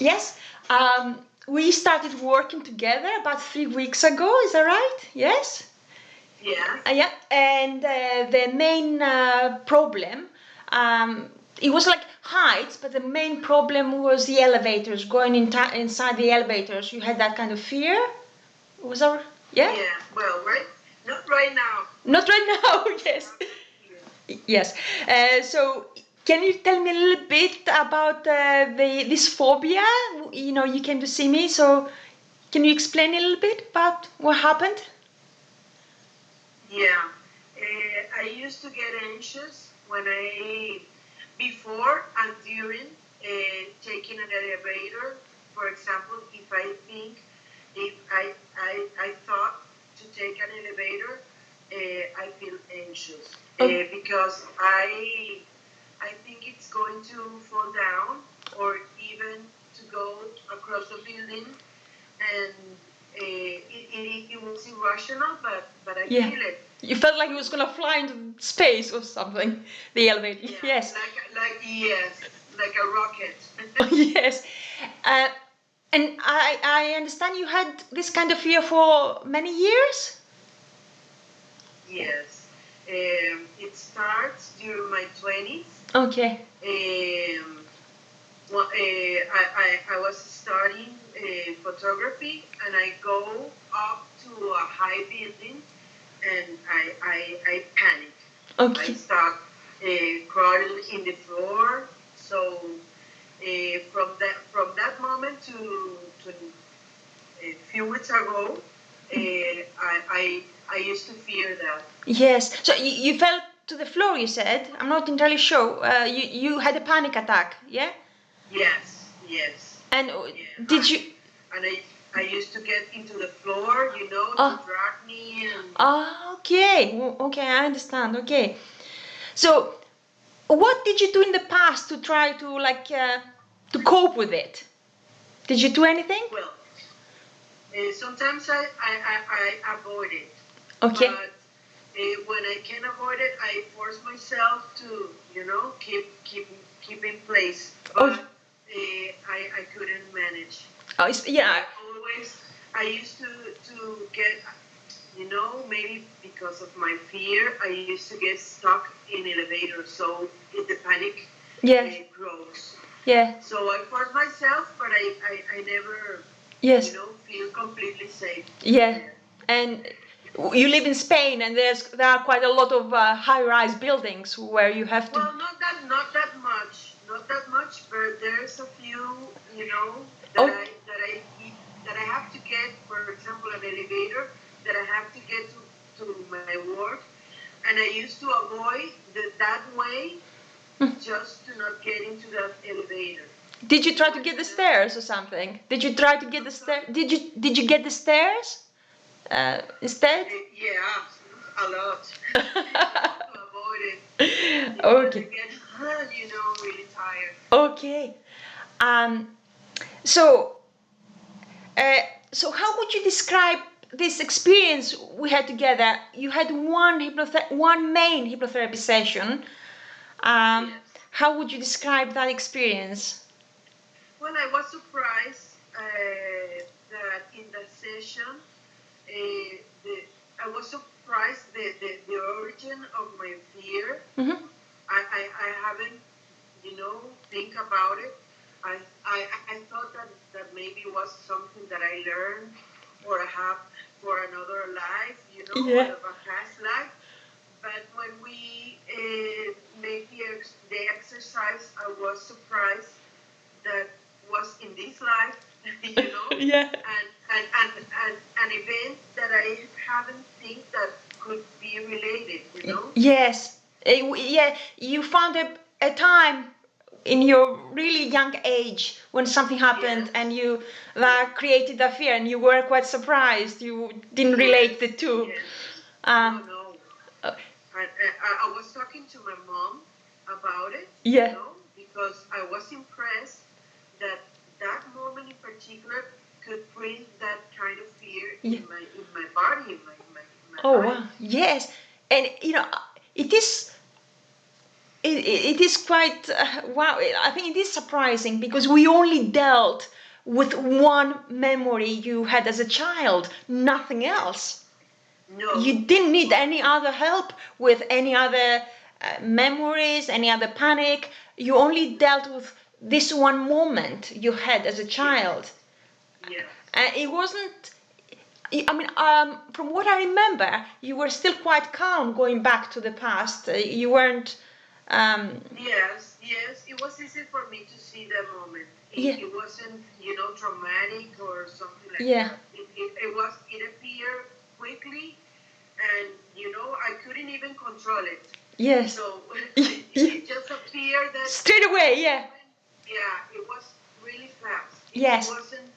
Yes, we started working together about 3 weeks ago. Is that right? Yes. Yes. Yeah, and the main problem, it was like heights, but the main problem was the elevators. Going inside the elevators, you had that kind of fear. Was that? Yeah. Yeah. Well, not right now. Not right now. Yes. Yes. So, can you tell me a little bit about this phobia? You came to see me, so can you explain a little bit about what happened? Yeah. I used to get anxious before and during taking an elevator. For example, if I thought to take an elevator, I feel anxious because I think it's going to fall down or even to go across the building, and it was irrational, but I Yeah. feel it. You felt like it was gonna fly into space or something. The elevator. Yeah, Yes. like a rocket. Yes. Uh, and I understand you had this kind of fear for many years. Yes. It starts during my 20s. Okay. I was studying photography, and I go up to a high building, and I panic. Okay. I start crawling in the floor. So from that moment to a few weeks ago, I used to fear that. Yes. So you fell to the floor. You said. I'm not entirely sure. You had a panic attack. Yeah. Yes. And Yeah. did you? And I used to get into the floor, to drag me and. Okay. Okay, I understand. Okay. So, what did you do in the past to try to to cope with it? Did you do anything? Well, sometimes I avoid it. Okay. But when I can avoid it, I force myself to, keep in place. But I couldn't manage. Yeah. I used to get, maybe because of my fear, I used to get stuck in elevators. So the panic Yeah. grows. Yeah. So I force myself, but I never, Yes. feel completely safe. Yeah. And you live in Spain, and there are quite a lot of high-rise buildings where you have to. Well, not that much, but there's a few, that I have to get. For example, an elevator that I have to get to my work, and I used to avoid that way just to not get into that elevator. Did you try to get the stairs or something? Did you try to get the stairs? Did you get the stairs instead? Yeah, a lot. To avoid it. Okay. I get, really tired. Okay. Um. So. Uh, so how would you describe this experience we had together? You had one main hypnotherapy session. Yes. How would you describe that experience? Well, I was surprised that in that session, I was surprised the origin of my fear. Mm-hmm. I haven't, think about it. I thought that maybe it was something that I learned or I have for another life, Yeah. of a past life. But when we made the exercise, I was surprised that was in this life, Yeah. and an event that I haven't think that could be related. Yes. Yeah. You found a time in your really young age when something happened Yes. and you created that fear and you were quite surprised. You didn't relate the two. Yes. No. Uh, I was talking to my mom about it, Yeah. because I was impressed that that moment in particular could bring that kind of fear Yeah. in my body, in my Oh life. wow. Yes. And it is it is quite wow. I think it is surprising because we only dealt with one memory you had as a child, nothing else. No. You didn't need any other help with any other memories, any other panic. You only dealt with this one moment you had as a child. Yes. And it wasn't. I mean, from what I remember, you were still quite calm going back to the past. You weren't. Yes, yes. It was easy for me to see the moment. Yeah. It wasn't, traumatic or something like Yeah. that. It appeared quickly, and I couldn't even control it. Yes. So it just appeared that Straight away, yeah. Yeah, it was really fast. Yes. It wasn't,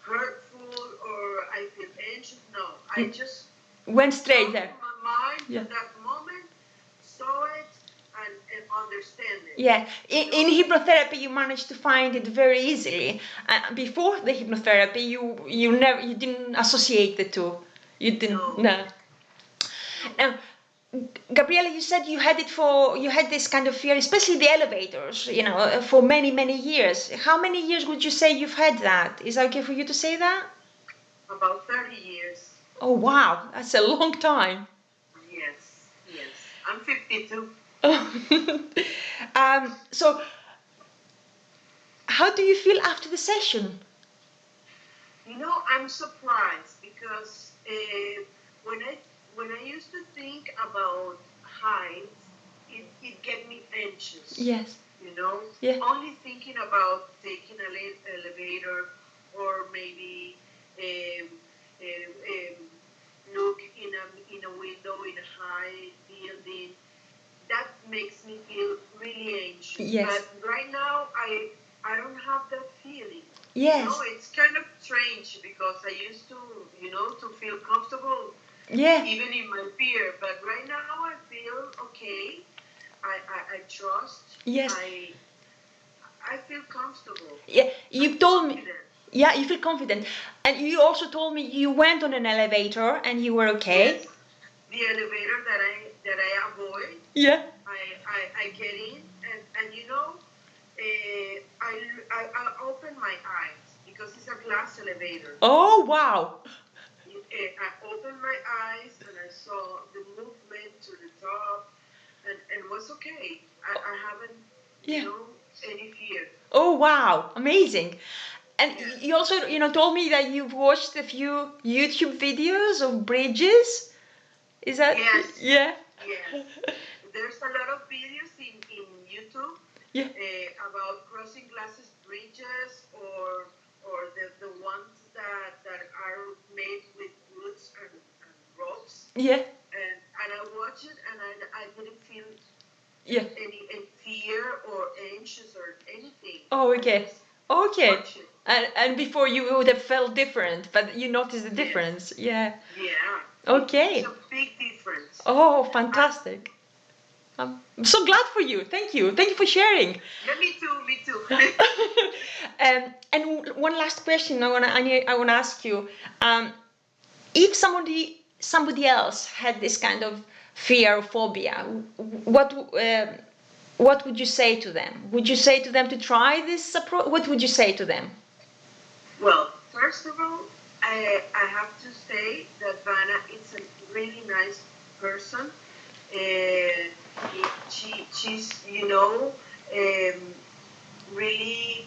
hurtful or I feel anxious. No, I just Went straight brought there. my mind Yeah. to that moment, saw it, and understand it. Yeah, in hypnotherapy you managed to find it very easily. Before the hypnotherapy, you didn't associate the two. You didn't. No. Now, Gabriela, you said you had this kind of fear, especially the elevators. For many years. How many years would you say you've had that? Is that okay for you to say that? About 30 years. Oh wow, that's a long time. Yes, yes. I'm 52. So, how do you feel after the session? I'm surprised because when I used to think about heights, it get me anxious. Yes. Yeah. Only thinking about taking an elevator or maybe um, look in a window in a high building. That makes me feel really anxious. Yes. But right now, I don't have that feeling. Yes. It's kind of strange because I used to, to feel comfortable Yeah. even in my fear. But right now, I feel okay. I trust. Yes. I feel comfortable. Yeah, you told me. Confident. Yeah, you feel confident, and you also told me you went on an elevator and you were okay. Yes. The elevator that I avoid. Yeah. I get in and I open my eyes because it's a glass elevator. Oh wow. I opened my eyes and I saw the movement to the top and was okay. I haven't, Yeah. any fear. Oh wow, amazing. And Yeah. you also, told me that you've watched a few YouTube videos of bridges. Is that? Yes. Yeah. Yes. There's a lot of videos in YouTube Yeah. about crossing glasses bridges or the ones that are made with woods and ropes. Yeah. And I watched it and I didn't feel Yeah. any fear or anxious or anything. Oh, I okay. just Okay. watched it. And before you would have felt different, but you noticed the Yes. difference. Yeah. Yeah. Okay. It's a big difference. Oh, fantastic. I'm so glad for you. Thank you. Thank you for sharing. Yeah, me too. Me too. And one last question I wanna ask you. If somebody else had this kind of fear or phobia, what would you say to them? Would you say to them to try this approach? What would you say to them? Well, first of all, I have to say that Vanna is a really nice person. She's really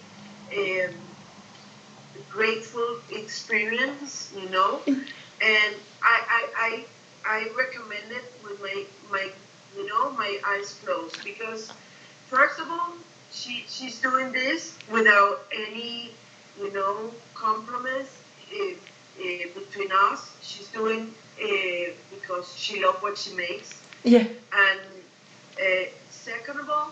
grateful experience, and I recommend it with my eyes closed because first of all she's doing this without any compromise between us. She's doing because she loves what she makes. Yeah. And second of all,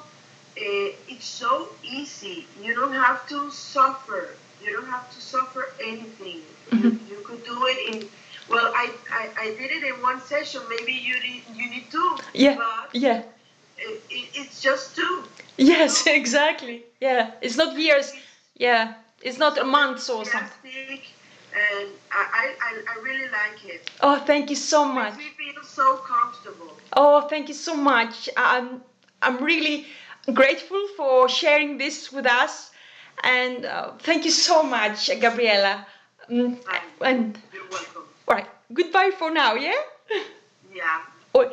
it's so easy. You don't have to suffer. You don't have to suffer anything. You could do it in. Well, I did it in one session. Maybe you need two. Yeah. But Yeah. it's just two. Yes, exactly. Yeah. It's not years. Yeah. It's not a month or something. Fantastic, and I really like it. Oh, thank you so It much. makes me feel so comfortable. Oh, thank you so much. I'm really grateful for sharing this with us. And thank you so much, Gabriela. And You're welcome. all right, goodbye for now, yeah? Yeah. Oh,